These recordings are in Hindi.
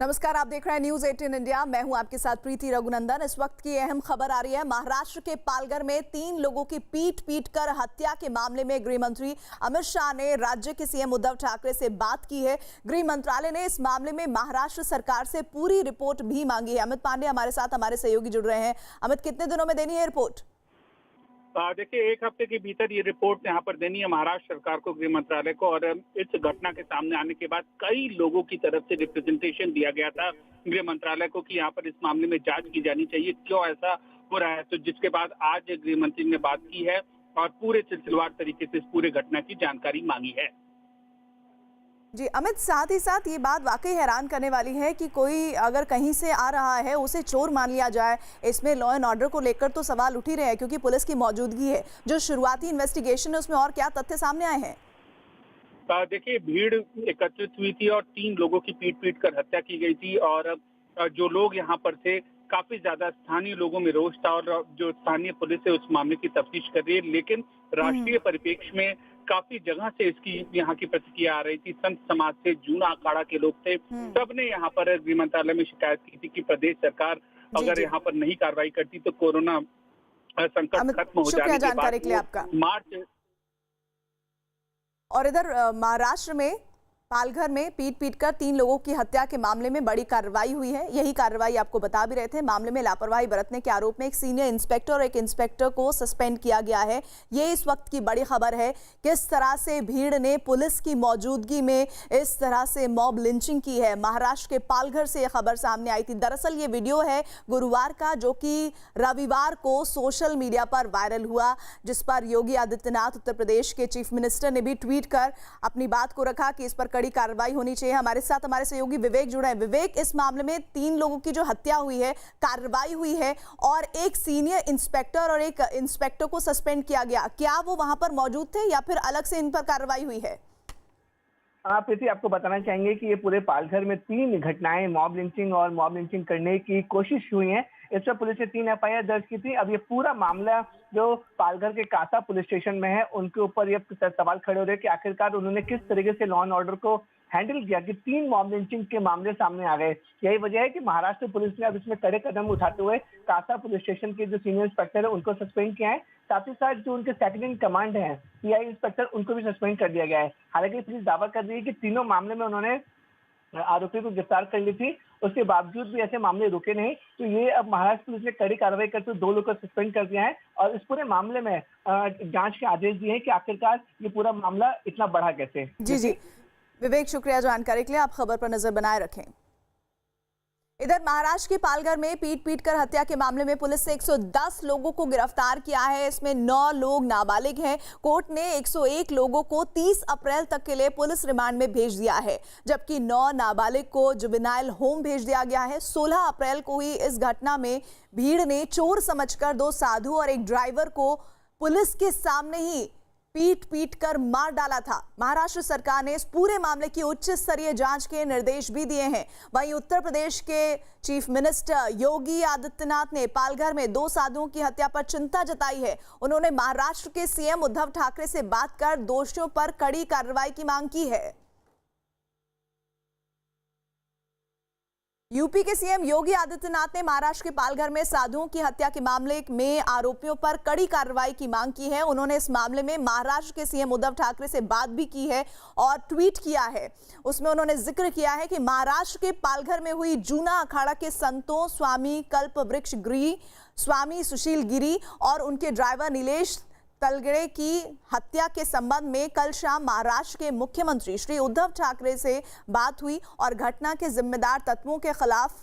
नमस्कार, आप देख रहे हैं न्यूज 18 इंडिया। मैं हूं आपके साथ प्रीति रघुनंदन। इस वक्त की अहम खबर आ रही है। महाराष्ट्र के पालघर में 3 लोगों की पीट कर हत्या के मामले में गृह मंत्री अमित शाह ने राज्य के सीएम उद्धव ठाकरे से बात की है। गृह मंत्रालय ने इस मामले में महाराष्ट्र सरकार से पूरी रिपोर्ट भी मांगी है। अमित पांडे हमारे साथ, हमारे सहयोगी जुड़ रहे हैं। अमित, कितने दिनों में देनी है रिपोर्ट? देखिए, 1 हफ्ते के भीतर ये रिपोर्ट यहाँ पर देनी है महाराष्ट्र सरकार को, गृह मंत्रालय को। और इस घटना के सामने आने के बाद कई लोगों की तरफ से रिप्रेजेंटेशन दिया गया था गृह मंत्रालय को कि यहाँ पर इस मामले में जांच की जानी चाहिए, क्यों ऐसा हो रहा है। तो जिसके बाद आज गृह मंत्री ने बात की है और पूरे सिलसिलेवार तरीके से इस पूरे घटना की जानकारी मांगी है। जी अमित, साथ ही साथ ये बात वाकई हैरान करने वाली है कि कोई अगर कहीं से आ रहा है उसे चोर मान लिया जाए। इसमें लॉ एंड ऑर्डर को लेकर तो सवाल उठ ही रहे हैं क्योंकि पुलिस की मौजूदगी है। जो शुरुआती इन्वेस्टिगेशन है उसमें और क्या तथ्य सामने आए हैं? देखिए, भीड़ एकत्रित हुई थी और 3 लोगों की पीट कर हत्या की गई थी। और जो लोग यहाँ पर थे, काफी ज्यादा स्थानीय लोगों में रोष था और जो स्थानीय पुलिस है उस मामले की तफ्तीश कर रही है। लेकिन राष्ट्रीय परिप्रेक्ष्य में काफी जगह से इसकी यहाँ की प्रतिक्रिया आ रही थी। संत समाज से, जूना अखाड़ा के लोग थे, सबने यहाँ पर गृह मंत्रालय में शिकायत की थी कि प्रदेश सरकार अगर यहाँ पर नहीं कार्रवाई करती तो कोरोना संकट खत्म हो जाने के बाद मार्च। और इधर महाराष्ट्र में पालघर में पीट कर 3 लोगों की हत्या के मामले में बड़ी कार्रवाई हुई है। यही कार्रवाई आपको बता भी रहे थे। मामले में लापरवाही बरतने के आरोप में एक सीनियर इंस्पेक्टर और एक इंस्पेक्टर को सस्पेंड किया गया है। ये इस वक्त की बड़ी खबर है। किस तरह से भीड़ ने पुलिस की मौजूदगी में इस तरह से मॉब लिंचिंग की है। महाराष्ट्र के पालघर से यह खबर सामने आई थी। दरअसल ये वीडियो है गुरुवार का, जो कि रविवार को सोशल मीडिया पर वायरल हुआ, जिस पर योगी आदित्यनाथ, उत्तर प्रदेश के चीफ मिनिस्टर, ने भी ट्वीट कर अपनी बात को रखा कि इस पर कड़ी कार्रवाई होनी चाहिए। हमारे साथ हमारे सहयोगी विवेक जुड़े हैं। विवेक, इस मामले में 3 लोगों की जो हत्या हुई है, कार्रवाई हुई है और एक सीनियर इंस्पेक्टर और एक इंस्पेक्टर को सस्पेंड किया गया, क्या वो वहां पर मौजूद थे या फिर अलग से इन पर कार्रवाई हुई है? प्रीति, आपको बताना चाहेंगे कि ये पूरे पालघर में 3 घटनाएं मॉब लिंचिंग और मॉब लिंचिंग करने की कोशिश हुई है। इस पर पुलिस ने 3 एफआईआर दर्ज की थी। अब ये पूरा मामला जो पालघर के कासा पुलिस स्टेशन में है, उनके ऊपर ये सवाल खड़े हो रहे हैं कि आखिरकार उन्होंने किस तरीके से लॉ एंड ऑर्डर को हैंडल किया कि 3 मॉब लिंचिंग के मामले सामने आ गए। यही वजह है कि महाराष्ट्र पुलिस ने अब इसमें कड़े कदम उठाते हुए कासा पुलिस स्टेशन के जो सीनियर इंस्पेक्टर है उनको सस्पेंड किया है। साथ ही साथ जो उनके सेकंड इन कमांड है, पीआई इंस्पेक्टर, उनको भी सस्पेंड कर दिया गया है। हालांकि पुलिस दावा कर रही है कि तीनों मामले में उन्होंने आरोपी को गिरफ्तार कर ली थी, उसके बावजूद भी ऐसे मामले रुके नहीं। तो ये अब महाराष्ट्र पुलिस ने कड़ी कार्रवाई करते हुए 2 लोगों को सस्पेंड कर दिया है और इस पूरे मामले में जांच के आदेश दिए हैं कि आखिरकार ये पूरा मामला इतना बढ़ा कैसे। जी विवेक, शुक्रिया जानकारी के लिए। आप खबर पर नजर बनाए रखें। इधर महाराष्ट्र के पालघर में पीट कर हत्या के मामले में पुलिस ने 110 लोगों को गिरफ्तार किया है। इसमें 9 लोग नाबालिग हैं। कोर्ट ने 101 लोगों को 30 अप्रैल तक के लिए पुलिस रिमांड में भेज दिया है, जबकि 9 नाबालिग को जुवेनाइल होम भेज दिया गया है। 16 अप्रैल को हुई इस घटना में भीड़ ने चोर समझकर 2 साधु और एक ड्राइवर को पुलिस के सामने ही पीट कर मार डाला था। महाराष्ट्र सरकार ने इस पूरे मामले की उच्च स्तरीय जांच के निर्देश भी दिए हैं। वहीं उत्तर प्रदेश के चीफ मिनिस्टर योगी आदित्यनाथ ने पालघर में 2 साधुओं की हत्या पर चिंता जताई है। उन्होंने महाराष्ट्र के सीएम उद्धव ठाकरे से बात कर दोषियों पर कड़ी कार्रवाई की मांग की है। यूपी के सीएम योगी आदित्यनाथ ने महाराष्ट्र के पालघर में साधुओं की हत्या के मामले में आरोपियों पर कड़ी कार्रवाई की मांग की है। उन्होंने इस मामले में महाराष्ट्र के सीएम उद्धव ठाकरे से बात भी की है और ट्वीट किया है। उसमें उन्होंने जिक्र किया है कि महाराष्ट्र के पालघर में हुई जूना अखाड़ा के संतों स्वामी कल्पवृक्ष गिरी, स्वामी सुशील गिरी और उनके ड्राइवर नीलेश तलगड़े की हत्या के संबंध में कल शाम महाराष्ट्र के मुख्यमंत्री श्री उद्धव ठाकरे से बात हुई और घटना के जिम्मेदार तत्वों के खिलाफ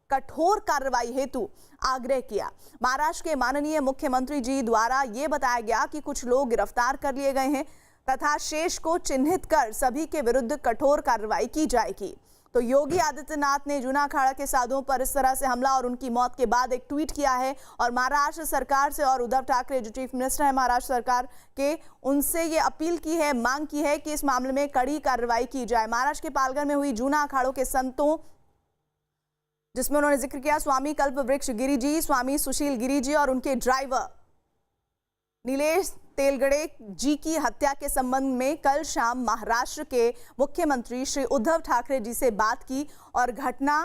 कठोर कार्रवाई हेतु आग्रह किया। महाराष्ट्र के माननीय मुख्यमंत्री जी द्वारा यह बताया गया कि कुछ लोग गिरफ्तार कर लिए गए हैं तथा शेष को चिन्हित कर सभी के विरुद्ध कठोर कार्रवाई की जाएगी। तो योगी आदित्यनाथ ने जूना अखाड़ा के साधुओं पर इस तरह से हमला और उनकी मौत के बाद एक ट्वीट किया है और महाराष्ट्र सरकार से और उद्धव ठाकरे जो चीफ मिनिस्टर है महाराष्ट्र सरकार के, उनसे ये अपील की है, मांग की है कि इस मामले में कड़ी कार्रवाई की जाए। महाराष्ट्र के पालघर में हुई जूना अखाड़ों के संतों, जिसमें उन्होंने जिक्र किया स्वामी कल्पवृक्ष गिरी जी, स्वामी सुशील गिरी जी और उनके ड्राइवर नीलेश तेलगड़े जी की हत्या के संबंध में कल शाम महाराष्ट्र के मुख्यमंत्री श्री उद्धव ठाकरे जी से बात की और घटना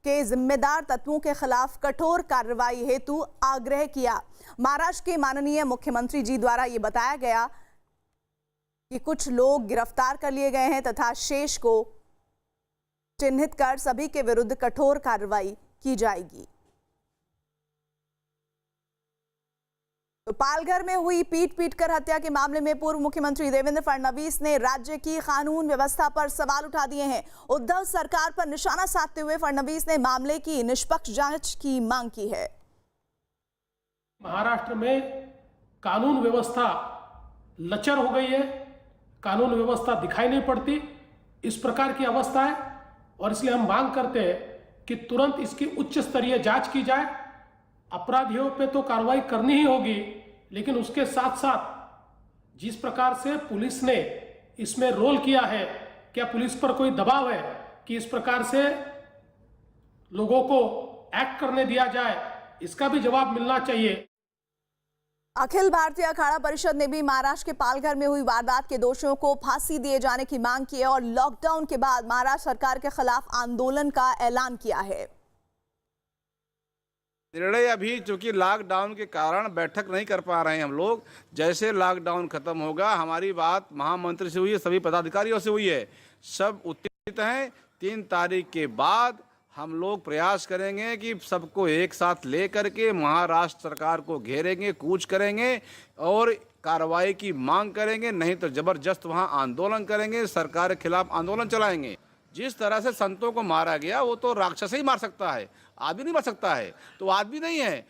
के जिम्मेदार तत्वों के खिलाफ कठोर कार्रवाई हेतु आग्रह किया। महाराष्ट्र के माननीय मुख्यमंत्री जी द्वारा ये बताया गया कि कुछ लोग गिरफ्तार कर लिए गए हैं तथा शेष को चिन्हित कर सभी के विरुद्ध कठोर कार्रवाई की जाएगी। तो पालघर में हुई पीट कर हत्या के मामले में पूर्व मुख्यमंत्री देवेंद्र फडणवीस ने राज्य की कानून व्यवस्था पर सवाल उठा दिए हैं। उद्धव सरकार पर निशाना साधते हुए फडणवीस ने मामले की निष्पक्ष जांच की मांग की है। महाराष्ट्र में कानून व्यवस्था लचर हो गई है, कानून व्यवस्था दिखाई नहीं पड़ती, इस प्रकार की अवस्था है और इसलिए हम मांग करते हैं कि तुरंत इसकी उच्च स्तरीय जांच की जाए। अपराधियों पे तो कार्रवाई करनी ही होगी, लेकिन उसके साथ साथ जिस प्रकार से पुलिस ने इसमें रोल किया है, क्या पुलिस पर कोई दबाव है कि इस प्रकार से लोगों को एक्ट करने दिया जाए, इसका भी जवाब मिलना चाहिए। अखिल भारतीय अखाड़ा परिषद ने भी महाराष्ट्र के पालघर में हुई वारदात के दोषियों को फांसी दिए जाने की मांग की है और लॉकडाउन के बाद महाराष्ट्र सरकार के खिलाफ आंदोलन का ऐलान किया है। निर्णय अभी चूंकि लॉकडाउन के कारण बैठक नहीं कर पा रहे हैं हम लोग। जैसे लॉकडाउन खत्म होगा, हमारी बात महामंत्री से हुई है, सभी पदाधिकारियों से हुई है, सब उत्तेजित हैं। 3 तारीख के बाद हम लोग प्रयास करेंगे कि सबको एक साथ ले करके महाराष्ट्र सरकार को घेरेंगे, कूच करेंगे और कार्रवाई की मांग करेंगे। नहीं तो जबरदस्त वहां आंदोलन करेंगे, सरकार के खिलाफ आंदोलन चलाएंगे। जिस तरह से संतों को मारा गया वो तो राक्षस ही मार सकता है, आदमी नहीं मार सकता है, तो आदमी नहीं है।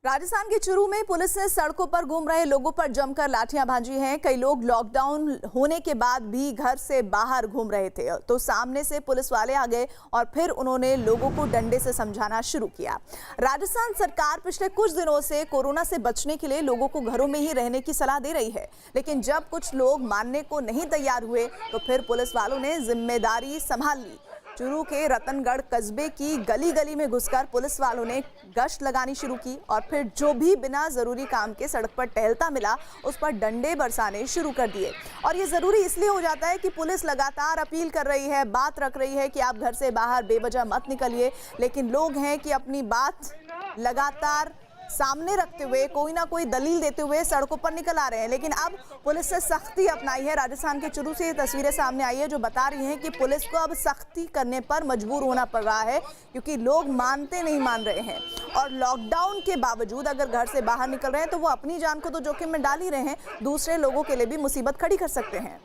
राजस्थान के चुरू में पुलिस ने सड़कों पर घूम रहे लोगों पर जमकर लाठियां भांजी हैं। कई लोग लॉकडाउन होने के बाद भी घर से बाहर घूम रहे थे तो सामने से पुलिस वाले आ गए और फिर उन्होंने लोगों को डंडे से समझाना शुरू किया। राजस्थान सरकार पिछले कुछ दिनों से कोरोना से बचने के लिए लोगों को घरों में ही रहने की सलाह दे रही है, लेकिन जब कुछ लोग मानने को नहीं तैयार हुए तो फिर पुलिस वालों ने जिम्मेदारी संभाल ली। चुरू के रतनगढ़ कस्बे की गली गली में घुसकर पुलिस वालों ने गश्त लगानी शुरू की और फिर जो भी बिना जरूरी काम के सड़क पर टहलता मिला उस पर डंडे बरसाने शुरू कर दिए। और ये जरूरी इसलिए हो जाता है कि पुलिस लगातार अपील कर रही है, बात रख रही है कि आप घर से बाहर बेवजह मत निकलिए, लेकिन लोग हैं कि अपनी बात लगातार सामने रखते हुए कोई ना कोई दलील देते हुए सड़कों पर निकल आ रहे हैं। लेकिन अब पुलिस से सख्ती अपनाई है। राजस्थान के चुरू से ये तस्वीरें सामने आई है जो बता रही हैं कि पुलिस को अब सख्ती करने पर मजबूर होना पड़ रहा है क्योंकि लोग मान रहे हैं और लॉकडाउन के बावजूद अगर घर से बाहर निकल रहे हैं तो वो अपनी जान को तो जोखिम में डाल ही रहे हैं, दूसरे लोगों के लिए भी मुसीबत खड़ी कर सकते हैं।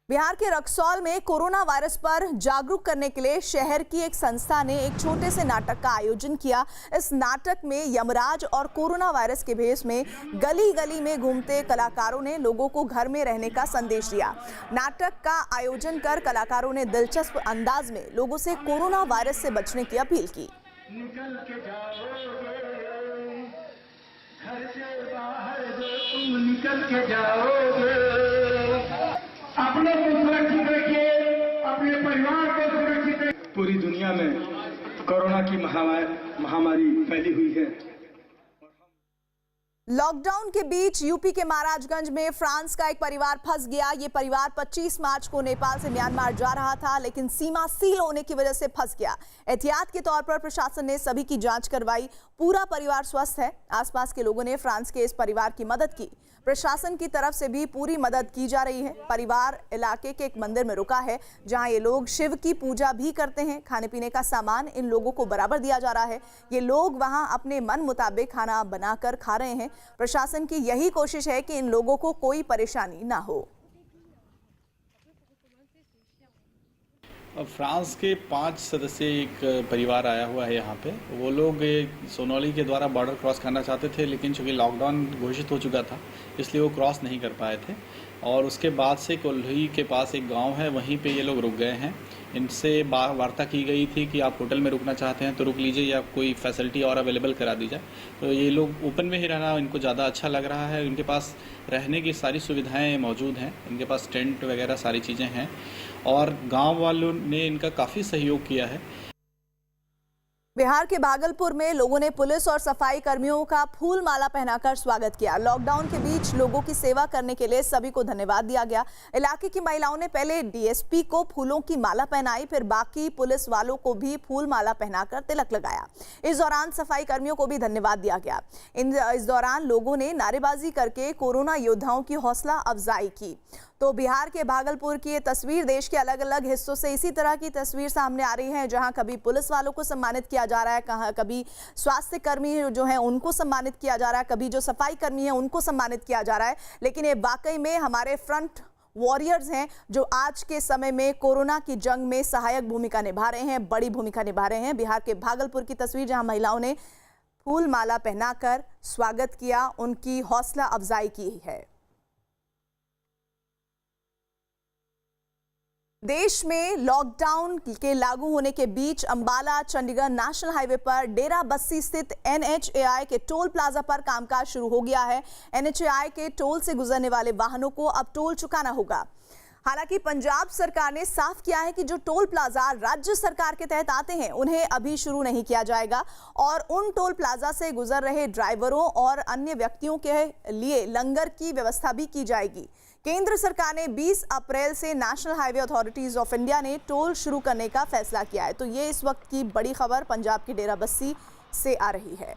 बिहार के रक्सौल में कोरोना वायरस पर जागरूक करने के लिए शहर की एक संस्था ने एक छोटे से नाटक का आयोजन किया। इस नाटक में यमराज और कोरोना वायरस के भेष में गली गली में घूमते कलाकारों ने लोगों को घर में रहने का संदेश दिया। नाटक का आयोजन कर कलाकारों ने दिलचस्प अंदाज में लोगों से कोरोना वायरस से बचने की अपील की। निकल के जाओगे, घर से बाहर तुम निकल के जाओगे, अपने को सुरक्षित रखिए, अपने परिवार को सुरक्षित रखिए। पूरी दुनिया में कोरोना की महामारी फैली हुई है। लॉकडाउन के बीच यूपी के महाराजगंज में फ्रांस का एक परिवार फंस गया। ये परिवार 25 मार्च को नेपाल से म्यांमार जा रहा था, लेकिन सीमा सील होने की वजह से फंस गया। एहतियात के तौर पर प्रशासन ने सभी की जांच करवाई। पूरा परिवार स्वस्थ है। आसपास के लोगों ने फ्रांस के इस परिवार की मदद की। प्रशासन की तरफ से भी पूरी मदद की जा रही है। परिवार इलाके के एक मंदिर में रुका है जहां ये लोग शिव की पूजा भी करते हैं। खाने पीने का सामान इन लोगों को बराबर दिया जा रहा है। ये लोग वहां अपने मन मुताबिक खाना बनाकर खा रहे हैं। प्रशासन की यही कोशिश है कि इन लोगों को कोई परेशानी ना हो। फ्रांस के 5 सदस्य एक परिवार आया हुआ है यहाँ पे। वो लोग सोनौली के द्वारा बॉर्डर क्रॉस करना चाहते थे, लेकिन चूँकि लॉकडाउन घोषित हो चुका था इसलिए वो क्रॉस नहीं कर पाए थे। और उसके बाद से कोल्ही के पास एक गांव है, वहीं पे ये लोग रुक गए हैं। इनसे वार्ता की गई थी कि आप होटल में रुकना चाहते हैं तो रुक लीजिए या कोई फैसिलिटी और अवेलेबल करा दी जाए। तो ये लोग ओपन में ही रहना इनको ज़्यादा अच्छा लग रहा है। इनके पास रहने की सारी सुविधाएं मौजूद हैं, इनके पास टेंट वगैरह सारी चीज़ें हैं और गांव वालों ने इनका काफ़ी सहयोग किया है। बिहार के भागलपुर में लोगों ने पुलिस और सफाई कर्मियों का फूल माला पहनाकर स्वागत किया। लॉकडाउन के बीच लोगों की सेवा करने के लिए सभी को धन्यवाद दिया गया। इलाके की महिलाओं ने पहले डीएसपी को फूलों की माला पहनाई, फिर बाकी पुलिस वालों को भी फूल माला पहनाकर तिलक लगाया। इस दौरान सफाई कर्मियों को भी धन्यवाद दिया गया। इस दौरान लोगों ने नारेबाजी करके कोरोना योद्धाओं की हौसला अफजाई की। तो बिहार के भागलपुर की ये तस्वीर, देश के अलग अलग हिस्सों से इसी तरह की तस्वीर सामने आ रही है, जहां कभी पुलिस वालों को सम्मानित किया जा रहा है, कभी स्वास्थ्य कर्मी जो हैं उनको सम्मानित किया जा रहा है, कभी जो सफाई कर्मी हैं उनको सम्मानित किया जा रहा है। लेकिन ये वाकई में हमारे फ्रंट वॉरियर्स हैं जो आज के समय में कोरोना की जंग में सहायक भूमिका निभा रहे हैं, बड़ी भूमिका निभा रहे हैं। बिहार के भागलपुर की तस्वीर, जहां महिलाओं ने फूल माला पहनाकर स्वागत किया, उनकी हौसला अफजाई की है। देश में लॉकडाउन के लागू होने के बीच अंबाला चंडीगढ़ नेशनल हाईवे पर डेरा बस्सी स्थित NHAI के टोल प्लाजा पर कामकाज शुरू हो गया है। NHAI के टोल से गुजरने वाले वाहनों को अब टोल चुकाना होगा। हालांकि पंजाब सरकार ने साफ किया है कि जो टोल प्लाजा राज्य सरकार के तहत आते हैं उन्हें अभी शुरू नहीं किया जाएगा और उन टोल प्लाजा से गुजर रहे ड्राइवरों और अन्य व्यक्तियों के लिए लंगर की व्यवस्था भी की जाएगी। केंद्र सरकार ने 20 अप्रैल से national highway authorities of India ने टोल शुरू करने का फैसला किया है। तो ये इस वक्त की बड़ी खबर पंजाब के डेरा बस्सी से आ रही है।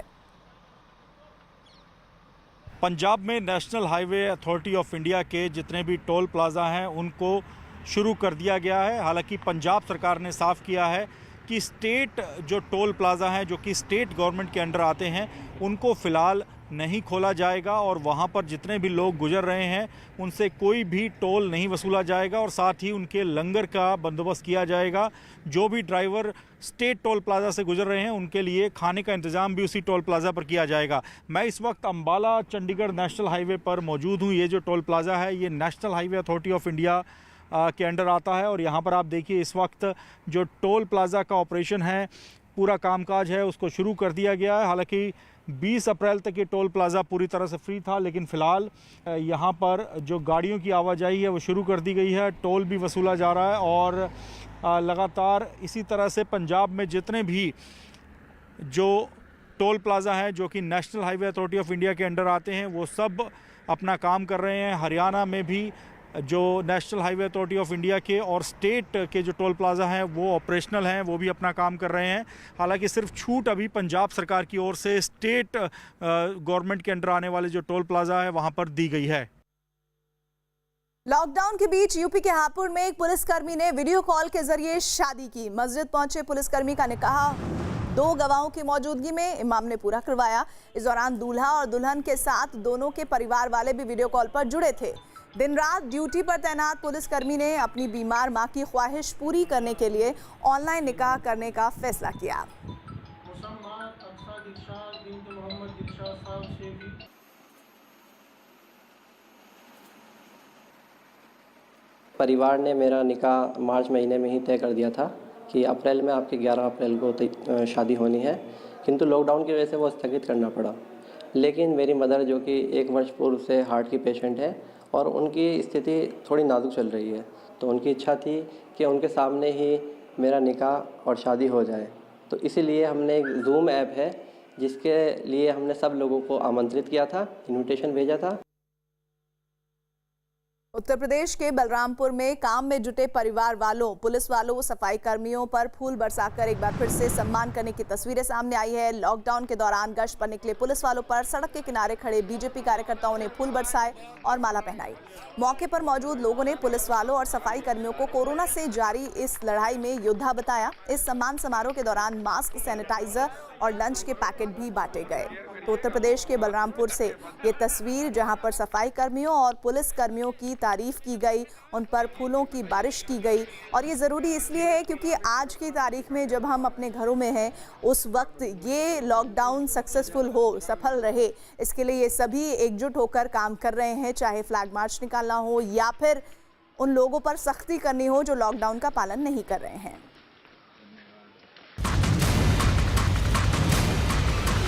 पंजाब में national highway authority of India के जितने भी टोल प्लाजा हैं उनको शुरू कर दिया गया है। हालांकि पंजाब सरकार ने साफ किया है कि स्टेट जो टोल प्लाजा हैं जो कि स्टेट गवर्नमेंट के अंडर आते हैं उनको फ़िलहाल नहीं खोला जाएगा और वहाँ पर जितने भी लोग गुजर रहे हैं उनसे कोई भी टोल नहीं वसूला जाएगा और साथ ही उनके लंगर का बंदोबस्त किया जाएगा। जो भी ड्राइवर स्टेट टोल प्लाजा से गुजर रहे हैं उनके लिए खाने का इंतज़ाम भी उसी टोल प्लाजा पर किया जाएगा। मैं इस वक्त अंबाला चंडीगढ़ नेशनल हाईवे पर मौजूद हूँ। ये जो टोल प्लाजा है ये national highway authority of India के अंडर आता है और यहाँ पर आप देखिए इस वक्त जो टोल प्लाजा का ऑपरेशन है, पूरा कामकाज है, उसको शुरू कर दिया गया है। हालांकि 20 अप्रैल तक ये टोल प्लाज़ा पूरी तरह से फ्री था, लेकिन फ़िलहाल यहाँ पर जो गाड़ियों की आवाजाही है वो शुरू कर दी गई है। टोल भी वसूला जा रहा है और लगातार इसी तरह से पंजाब में जितने भी जो टोल प्लाज़ा हैं जो कि national highway authority of India के अंडर आते हैं वो सब अपना काम कर रहे हैं। हरियाणा में भी जो national highway authority of India के और स्टेट के जो टोल प्लाज़ा हैं वो ऑपरेशनल हैं, वो भी अपना काम कर रहे हैं। हालांकि सिर्फ छूट अभी पंजाब सरकार की ओर से स्टेट गवर्नमेंट के अंडर आने वाले जो टोल प्लाज़ा है वहां पर दी गई है। लॉकडाउन के बीच यूपी के हापुड़ में एक पुलिसकर्मी ने वीडियो कॉल के जरिए शादी की। मस्जिद पहुंचे पुलिसकर्मी का निकाह 2 गवाहों की मौजूदगी में इमाम ने पूरा करवाया। इस दौरान दूल्हा और दुल्हन के साथ दोनों के परिवार वाले भी वीडियो कॉल पर जुड़े थे। दिन रात ड्यूटी पर तैनात पुलिसकर्मी ने अपनी बीमार मां की ख्वाहिश पूरी करने के लिए ऑनलाइन निकाह करने का फैसला किया। परिवार ने मेरा निकाह मार्च महीने में ही तय कर दिया था कि अप्रैल में आपकी 11 अप्रैल को शादी होनी है, किंतु लॉकडाउन की वजह से वो स्थगित करना पड़ा। लेकिन मेरी मदर जो कि 1 वर्ष पूर्व से हार्ट की पेशेंट है और उनकी स्थिति थोड़ी नाजुक चल रही है, तो उनकी इच्छा थी कि उनके सामने ही मेरा निकाह और शादी हो जाए। तो इसीलिए हमने एक जूम ऐप है जिसके लिए हमने सब लोगों को आमंत्रित किया था, इनविटेशन भेजा था। उत्तर प्रदेश के बलरामपुर में काम में जुटे परिवार वालों, पुलिस वालों, सफाई कर्मियों पर फूल बरसाकर एक बार फिर से सम्मान करने की तस्वीरें सामने आई है। लॉकडाउन के दौरान गश्त पर निकले पुलिस वालों पर सड़क के किनारे खड़े बीजेपी कार्यकर्ताओं ने फूल बरसाए और माला पहनाई। मौके पर मौजूद लोगों ने पुलिस वालों और सफाई कर्मियों को कोरोना से जारी इस लड़ाई में योद्धा बताया। इस सम्मान समारोह के दौरान मास्क, सैनिटाइजर और लंच के पैकेट भी बांटे गए। तो उत्तर प्रदेश के बलरामपुर से ये तस्वीर, जहां पर सफाई कर्मियों और पुलिस कर्मियों की तारीफ की गई, उन पर फूलों की बारिश की गई। और ये ज़रूरी इसलिए है क्योंकि आज की तारीख में जब हम अपने घरों में हैं उस वक्त ये लॉकडाउन सक्सेसफुल हो, सफल रहे, इसके लिए ये सभी एकजुट होकर काम कर रहे हैं। चाहे फ्लैग मार्च निकालना हो या फिर उन लोगों पर सख्ती करनी हो जो लॉकडाउन का पालन नहीं कर रहे हैं।